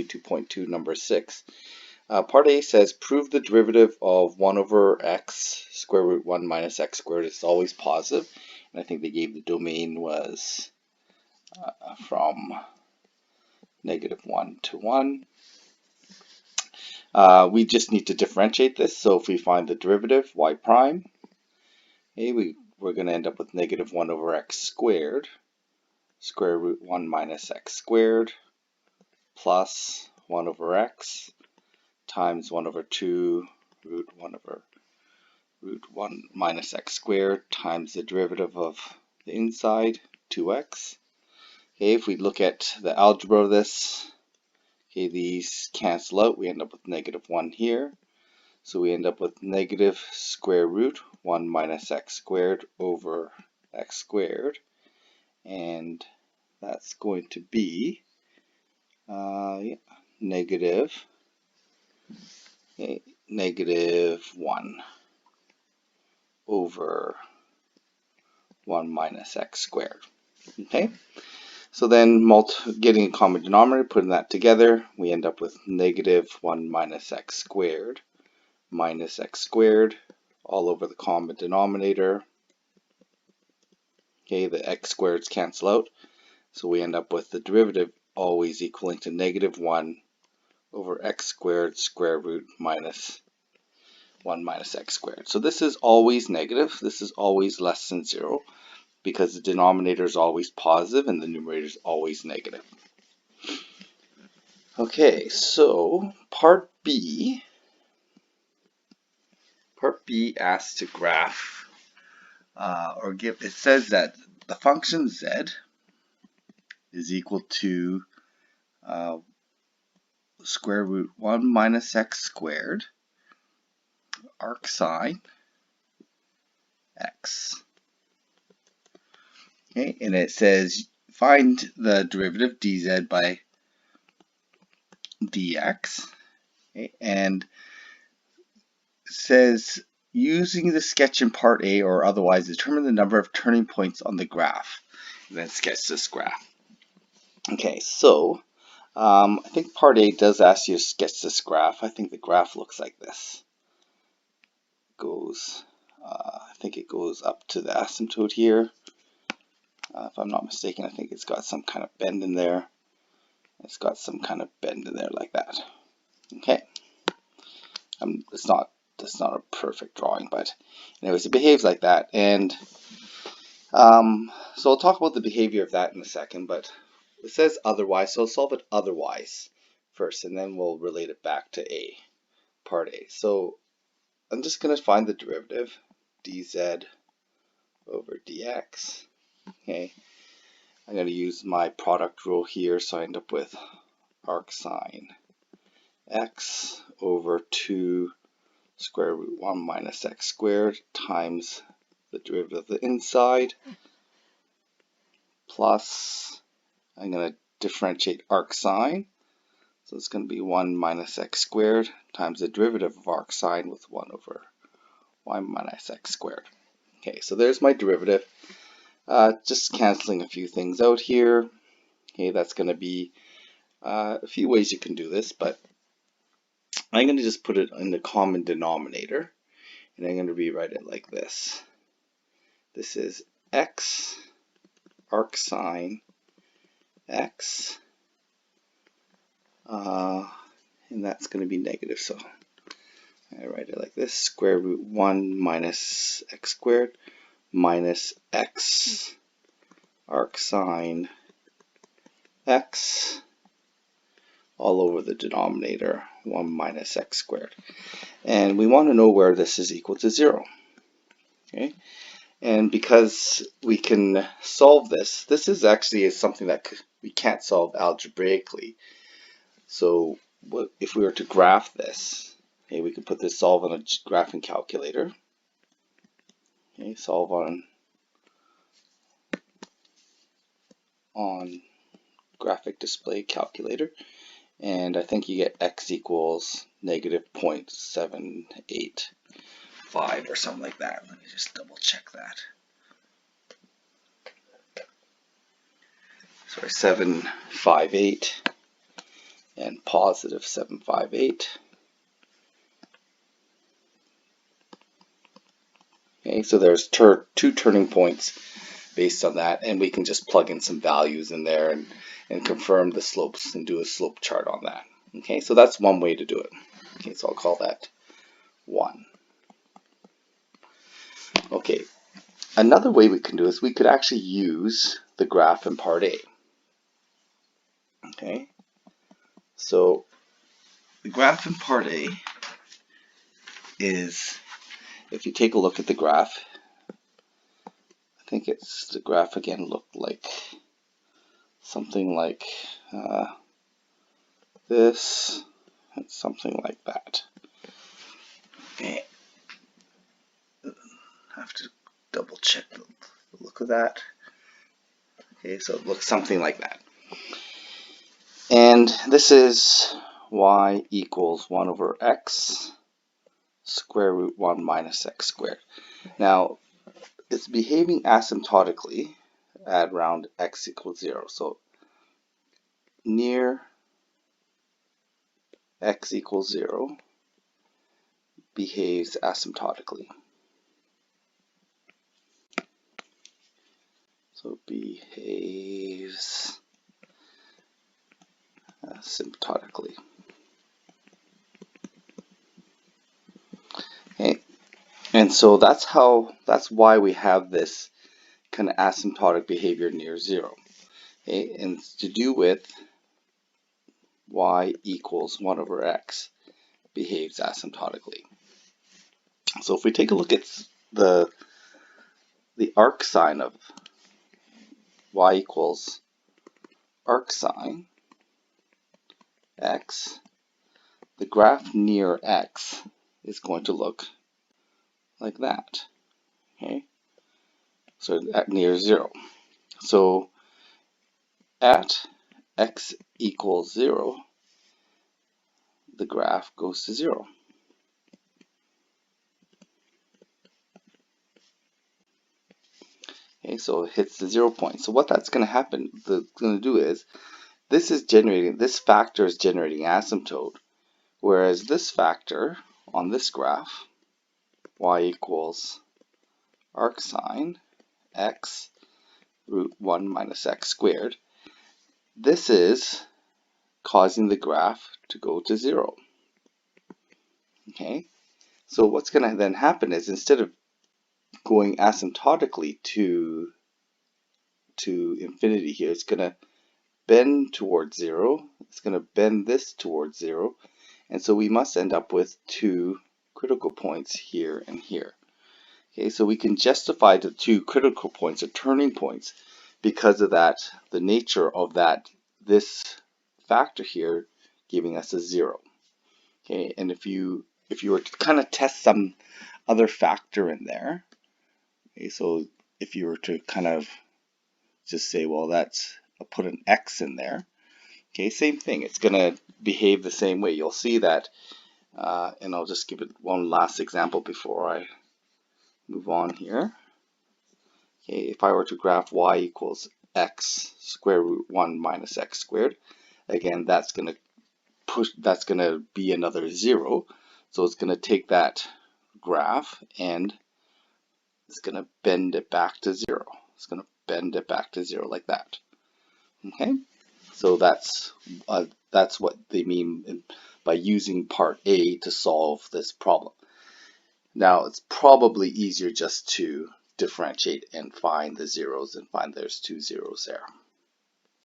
Ch22.2 number 6. Part A says prove the derivative of 1 over x square root 1 minus x squared is always positive. And I think they gave the domain was from -1 to 1. We just need to differentiate this. So if we find the derivative, y prime, okay, we're going to end up with -1 over x squared, square root 1 minus x squared, plus 1 over x, times 1 over 2 root 1 over root 1 minus x squared, times the derivative of the inside, 2x. Okay, if we look at the algebra of this, okay, these cancel out. We end up with -1 here. So we end up with negative square root 1 minus x squared over x squared. And that's going to be negative 1 over 1 minus x squared. Okay, so then getting a common denominator, putting that together, we end up with -1 minus x squared minus x squared all over the common denominator. Okay, the x squareds cancel out, so we end up with the derivative always equaling to -1 over x squared square root minus 1 minus x squared. So this is always negative. This is always less than 0 because the denominator is always positive and the numerator is always negative. Okay, so part B asks to graph it says that the function z is equal to square root 1 minus x squared arc sine x. Okay, and it says find the derivative dz by dx. Okay, and it says using the sketch in part A or otherwise determine the number of turning points on the graph. And then sketch this graph. Okay, so I think part A does ask you to sketch this graph. I think the graph looks like this. I think it goes up to the asymptote here. If I'm not mistaken, I think it's got some kind of bend in there. It's got some kind of bend in there like that. Okay. It's not a perfect drawing, but anyways, it behaves like that. And so I'll talk about the behavior of that in a second, but it says otherwise, so I'll solve it otherwise first, and then we'll relate it back to A, part A. So I'm just going to find the derivative, dz over dx. Okay, I'm going to use my product rule here, so I end up with arc sine x over 2 square root 1 minus x squared times the derivative of the inside, plus I'm going to differentiate arc sine. So it's going to be 1 minus x squared times the derivative of arc sine with 1 over y minus x squared. Okay, so there's my derivative. Just canceling a few things out here. Okay, that's going to be a few ways you can do this, but I'm going to just put it in the common denominator, and I'm going to rewrite it like this. This is x arc sine x, and that's going to be negative, so I write it like this, square root 1 minus x squared minus x arc sine x all over the denominator, 1 minus x squared. And we want to know where this is equal to 0. Okay, and because we can solve this, this is actually something that we can't solve algebraically. So if we were to graph this, okay, we can put this solve on a graphing calculator. Okay, solve on graphic display calculator, and I think you get x equals -0.785 or something like that. Let me just double check that. Sorry, 758. and positive 758. Okay, so there's two turning points based on that, and we can just plug in some values in there and confirm the slopes and do a slope chart on that. Okay, so that's one way to do it. Okay, so I'll call that 1. Okay, another way we can do is we could actually use the graph in part A. Okay, so the graph in part A is, if you take a look at the graph, I think it's the graph again looked like something like this and something like that. Okay, I have to double check the look of that. Okay, so it looks something like that. And this is y equals 1 over x square root 1 minus x squared. Now, it's behaving asymptotically at around x equals 0. So near x equals 0 behaves asymptotically. So behaves asymptotically. Okay. And so that's why we have this kind of asymptotic behavior near 0. Okay, and it's to do with y equals 1 over x behaves asymptotically. So if we take a look at the arc sine of y equals arc sine x, the graph near x is going to look like that. Okay, so at near 0. So at x equals 0, the graph goes to 0. Okay, so it hits the 0 point. So what that's going to happen, going to do is, this factor is generating asymptote, whereas this factor on this graph, y equals arc sine x root 1 minus x squared, this is causing the graph to go to 0. Okay, so what's going to then happen is, instead of going asymptotically to infinity here, it's going to bend towards 0. It's going to bend this towards 0. And so we must end up with two critical points here and here. Okay, so we can justify the two critical points or turning points because of that, the nature of that, this factor here giving us a 0. Okay, and if you were to kind of test some other factor in there, okay, so if you were to kind of just say, well, I'll put an x in there. Okay, same thing. It's going to behave the same way. You'll see that, and I'll just give it one last example before I move on here. Okay, if I were to graph y equals x square root 1 minus x squared, again, that's going to be another 0. So it's going to take that graph and it's going to bend it back to 0. It's going to bend it back to 0 like that. Okay, so that's what they mean by using part A to solve this problem. Now, it's probably easier just to differentiate and find the zeros and find there's two zeros there.